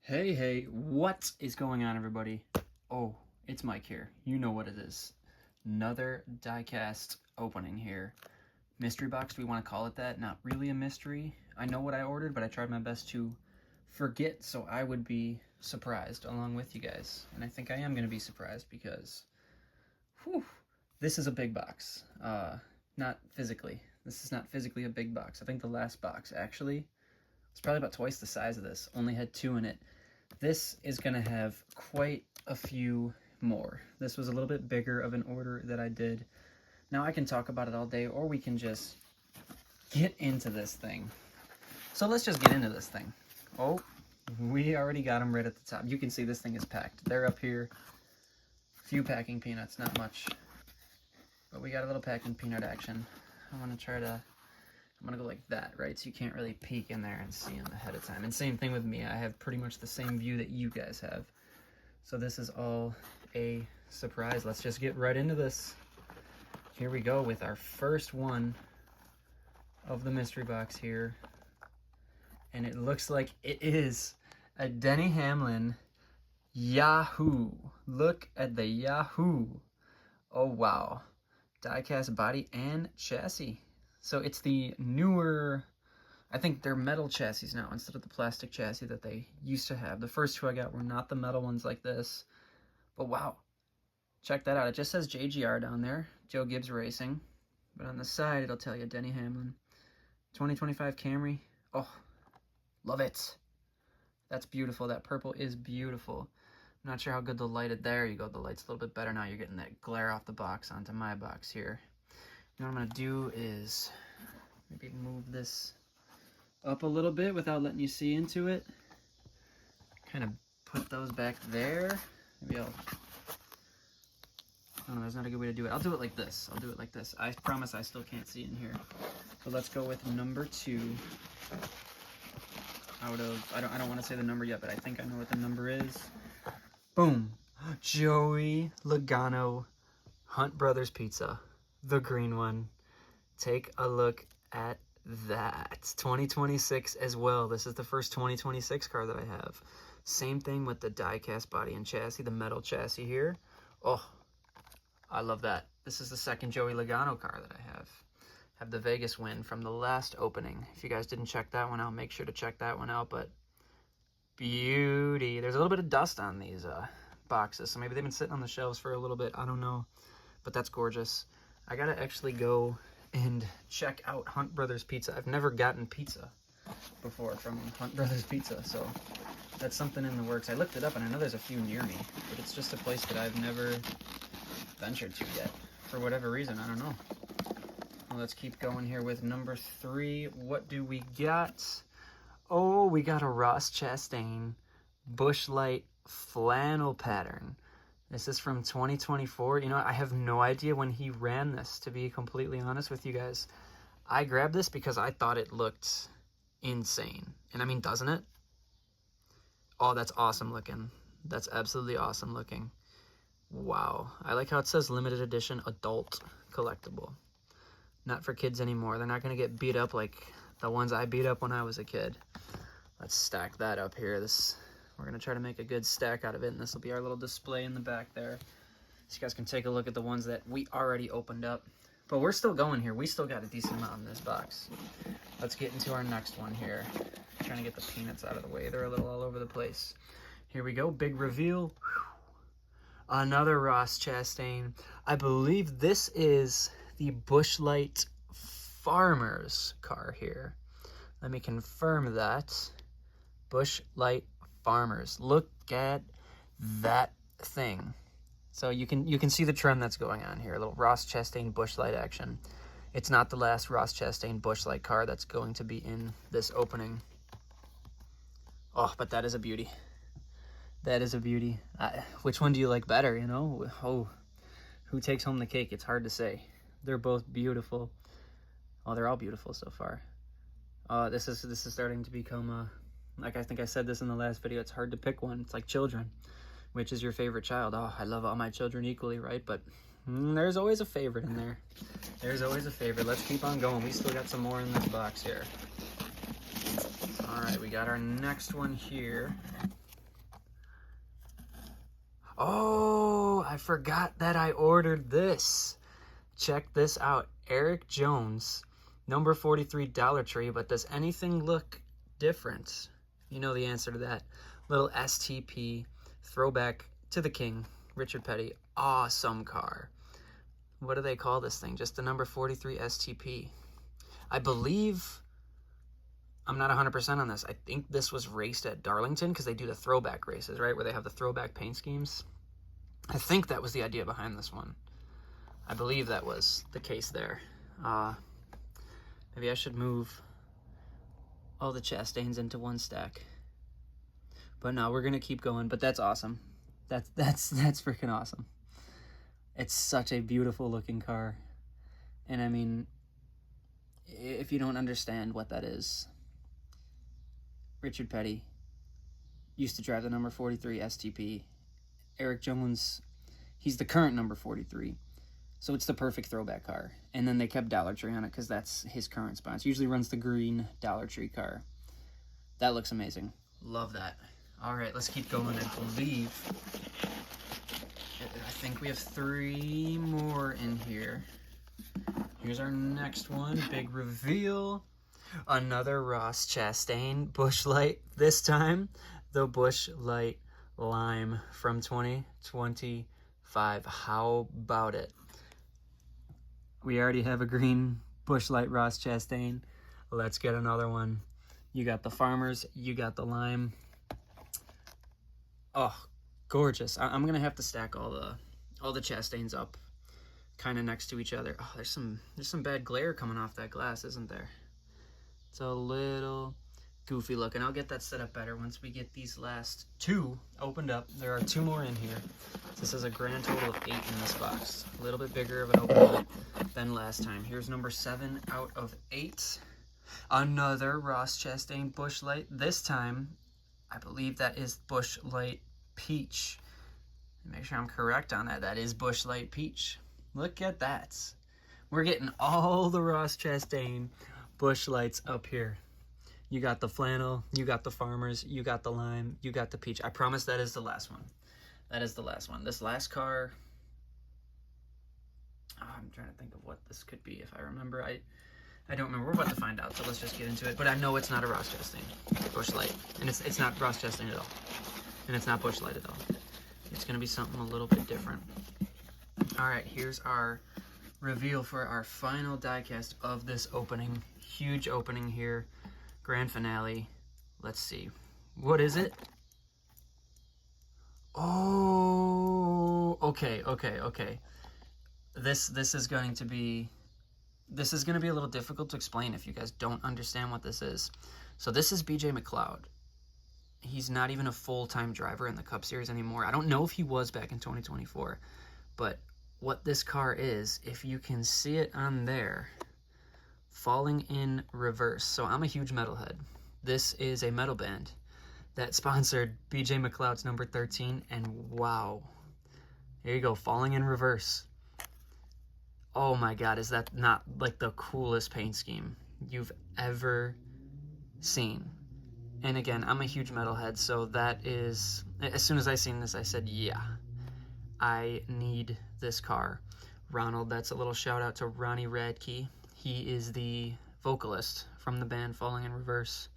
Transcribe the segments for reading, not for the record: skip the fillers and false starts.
Hey, what is going on, everybody? Oh, it's Mike here. You know what it is. Another diecast opening here. Mystery box, do we want to call it that? Not really a mystery. I know what I ordered, but I tried my best to forget so I would be surprised along with you guys. And I think I am going to be surprised because, whew, this is a big box. Not physically. This is not physically a big box. I think the last box, actually, was probably about twice the size of this. Only had 2 in it. This is going to have quite a few more. This was a little bit bigger of an order that I did. Now I can talk about it all day, or we can just get into this thing. So let's just get into this thing. Oh, we already got them right at the top. You can see this thing is packed. They're up here. Few packing peanuts, not much. But we got a little packing peanut action. I'm going to go like that, right? So you can't really peek in there and see them ahead of time. And same thing with me. I have pretty much the same view that you guys have. So this is all a surprise. Let's just get right into this. Here we go with our first one of the mystery box here. And it looks like it is a Denny Hamlin Yahoo. Look at the Yahoo. Oh, wow. Diecast body and chassis. So it's the newer, I think they're metal chassis now instead of the plastic chassis that they used to have. The first 2 I got were not the metal ones like this. But wow, check that out. It just says JGR down there, Joe Gibbs Racing. But on the side, it'll tell you Denny Hamlin. 2025 Camry. Oh, love it. That's beautiful. That purple is beautiful. I'm not sure how good the light, there you go. The light's a little bit better now. You're getting that glare off the box onto my box here. You know what I'm going to do is maybe move this up a little bit without letting you see into it. Kind of put those back there. Maybe I don't know, there's not a good way to do it. I'll do it like this. I promise I still can't see in here. So let's go with number 2. I don't want to say the number yet, but I think I know what the number is. Boom. Joey Logano Hunt Brothers Pizza. The green one. Take a look at that. 2026 as well. This is the first 2026 car that I have. Same thing with the diecast body and chassis, the metal chassis here. Oh, I love that. This is the second Joey Logano car that I have. Have the Vegas win from the last opening. If you guys didn't check that one out, make sure to check that one out. But beauty. There's a little bit of dust on these boxes, so maybe they've been sitting on the shelves for a little bit. I don't know, but that's gorgeous. I gotta actually go and check out Hunt Brothers Pizza. I've never gotten pizza before from Hunt Brothers Pizza, so that's something in the works. I looked it up, and I know there's a few near me, but it's just a place that I've never ventured to yet. For whatever reason, I don't know. Well, let's keep going here with number 3. What do we got? Oh, we got a Ross Chastain Busch Light flannel pattern. This is from 2024. You know, I have no idea when he ran this, to be completely honest with you guys. I grabbed this because I thought it looked insane. And I mean, doesn't it? Oh, that's awesome looking. That's absolutely awesome looking. Wow. I like how it says limited edition adult collectible. Not for kids anymore. They're not going to get beat up like the ones I beat up when I was a kid. Let's stack that up here. We're going to try to make a good stack out of it, and this will be our little display in the back there. So you guys can take a look at the ones that we already opened up. But we're still going here. We still got a decent amount in this box. Let's get into our next one here. Trying to get the peanuts out of the way. They're a little all over the place. Here we go. Big reveal. Another Ross Chastain. I believe this is the Busch Light Farmers car here. Let me confirm that. Busch Light Farmers. Look at that thing. So you can see the trend that's going on here. A little Ross Chastain Busch Light action. It's not the last Ross Chastain Busch Light car that's going to be in this opening. Oh, but that is a beauty. That is a beauty. Which one do you like better, you know? Oh, who takes home the cake? It's hard to say. They're both beautiful. Oh, they're all beautiful so far. This is starting to become like I think I said this in the last video, it's hard to pick one. It's like children. Which is your favorite child? Oh, I love all my children equally, right? But there's always a favorite in there. There's always a favorite. Let's keep on going. We still got some more in this box here. All right, we got our next one here. Oh, I forgot that I ordered this. Check this out. Eric Jones, number 43 Dollar Tree, but does anything look different? You know the answer to that. Little STP throwback to the king, Richard Petty. Awesome car. What do they call this thing? Just the number 43 STP. I believe, I'm not 100% on this. I think this was raced at Darlington because they do the throwback races, right? Where they have the throwback paint schemes. I think that was the idea behind this one. I believe that was the case there. Maybe I should move all the Chastains into one stack. But no, we're gonna keep going. But that's awesome. That's freaking awesome. It's such a beautiful looking car. And I mean, if you don't understand what that is, Richard Petty used to drive the number 43 STP. Eric Jones, he's the current number 43. So it's the perfect throwback car. And then they kept Dollar Tree on it because that's his current sponsor. Usually runs the green Dollar Tree car. That looks amazing. Love that. All right, let's keep going. I believe, I think we have 3 more in here. Here's our next one. Big reveal. Another Ross Chastain Busch Light. This time, the Busch Light Lime from 2025. How about it? We already have a green Busch Light Ross Chastain. Let's get another one. You got the Farmers, you got the Lime. Oh, gorgeous. I'm gonna have to stack all the Chastains up kind of next to each other. Oh, there's some bad glare coming off that glass, isn't there? It's a little goofy looking. I'll get that set up better once we get these last 2 opened up. There are 2 more in here. This is a grand total of 8 in this box. A little bit bigger of an opening than last time. Here's number 7 out of 8. Another Ross Chastain Busch Light. This time, I believe that is Busch Light Peach. Make sure I'm correct on that. That is Busch Light Peach. Look at that. We're getting all the Ross Chastain Busch Lights up here. You got the flannel, you got the Farmers, you got the Lime, you got the Peach. I promise that is the last one. That is the last one. This last car, I'm trying to think of what this could be if I remember. I don't remember. We're about to find out, so let's just get into it. But I know it's not a Ross Chastain Busch Light, and it's not Ross Chastain at all, and it's not Busch Light at all. It's going to be something a little bit different. All right, here's our reveal for our final diecast of this opening. Huge opening here. Grand finale. Let's see. What is it? Oh, okay. This is going to be a little difficult to explain if you guys don't understand what this is. So this is BJ McLeod. He's not even a full-time driver in the Cup Series anymore. I don't know if he was back in 2024, but what this car is, if you can see it on there, falling in reverse. So I'm a huge metalhead. This is a metal band that sponsored BJ McLeod's number 13, and wow, there you go, falling in reverse. Oh my God, is that not like the coolest paint scheme you've ever seen? And again, I'm a huge metalhead, so that is, as soon as I seen this, I said, yeah, I need this car. Ronald, that's a little shout out to Ronnie Radke. He is the vocalist from the band Falling in Reverse.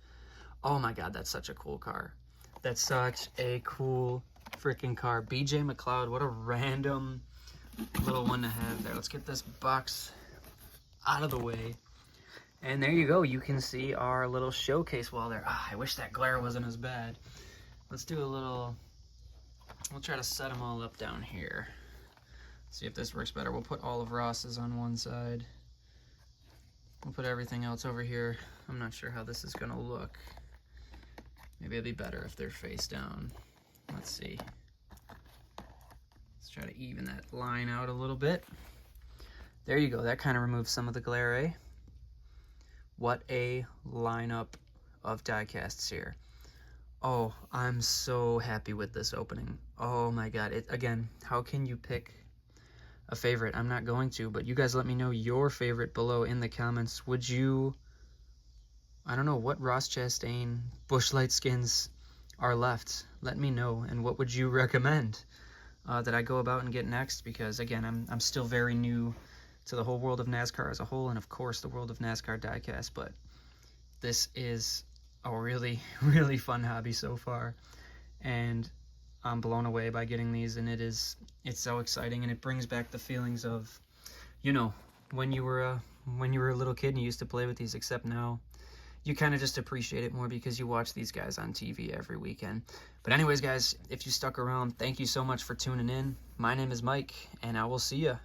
Oh my God, that's such a cool car. That's such a cool freaking car. BJ McLeod, what a random little one to have there. Let's get this box out of the way. And there you go. You can see our little showcase wall there. I wish that glare wasn't as bad. Let's do a little, we'll try to set them all up down here. See if this works better. We'll put all of Ross's on one side. We'll put everything else over here. I'm not sure how this is gonna look. Maybe it'll be better if they're face down. Let's see. Let's try to even that line out a little bit. There you go. That kind of removes some of the glare, eh? What a lineup of diecasts here. Oh, I'm so happy with this opening. Oh my God. Again, how can you pick a favorite? I'm not going to, but you guys let me know your favorite below in the comments. Would you, I don't know, what Ross Chastain Busch Light skins are left? Let me know, and what would you recommend? that I go about and get next, because again, I'm still very new to the whole world of NASCAR as a whole, and of course the world of NASCAR Diecast, but this is a really, really fun hobby so far, and I'm blown away by getting these, and it's so exciting, and it brings back the feelings of, you know, when you were a little kid and you used to play with these, except now you kind of just appreciate it more because you watch these guys on TV every weekend. But anyways, guys, if you stuck around, thank you so much for tuning in. My name is Mike, and I will see you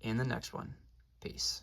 in the next one. Peace.